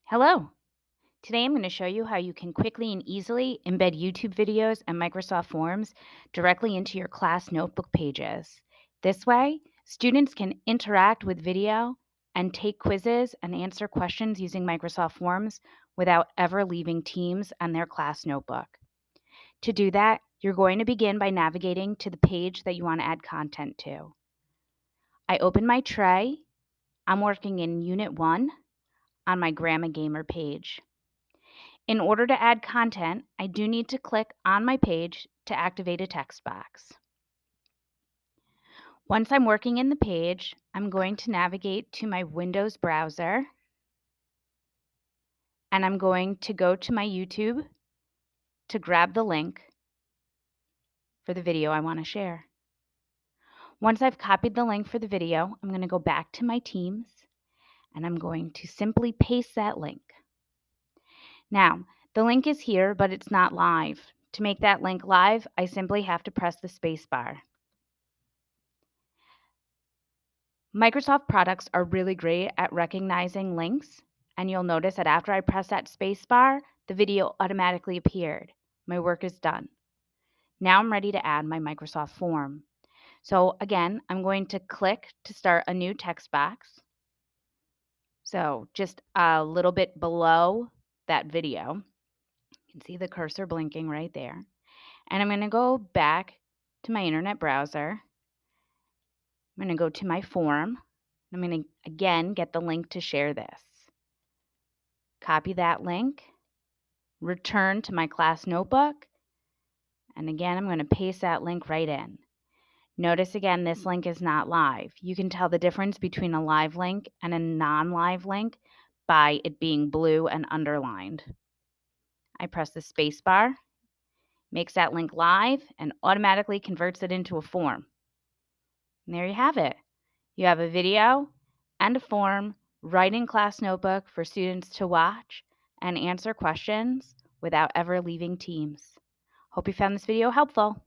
Hello. Today I'm going to show you how you can quickly and easily embed YouTube videos and Microsoft Forms directly into your class notebook pages. This way, students can interact with video and take quizzes and answer questions using Microsoft Forms without ever leaving Teams and their class notebook. To do that, you're going to begin by navigating to the page that you want to add content to. I open my tray. I'm working in Unit 1 on my Grandma Gamer page. In order to add content, I do need to click on my page to activate a text box. Once I'm working in the page, I'm going to navigate to my Windows browser, and I'm going to go to my YouTube to grab the link for the video I want to share. Once I've copied the link for the video, I'm going to go back to my Teams, and I'm going to simply paste that link. Now, the link is here, but it's not live. To make that link live, I simply have to press the space bar. Microsoft products are really great at recognizing links, and you'll notice that after I press that space bar, the video automatically appeared. My work is done. Now I'm ready to add my Microsoft form. So again, I'm going to click to start a new text box. So just a little bit below that video. You can see the cursor blinking right there. And I'm going to go back to my internet browser. I'm going to go to my form. I'm going to, again, get the link to share this. Copy that link, return to my class notebook, and again, I'm going to paste that link right in. Notice again, this link is not live. You can tell the difference between a live link and a non-live link by it being blue and underlined. I press the space bar, makes that link live, and automatically converts it into a form. And there you have it. You have a video and a form right in class notebook for students to watch and answer questions without ever leaving Teams. Hope you found this video helpful.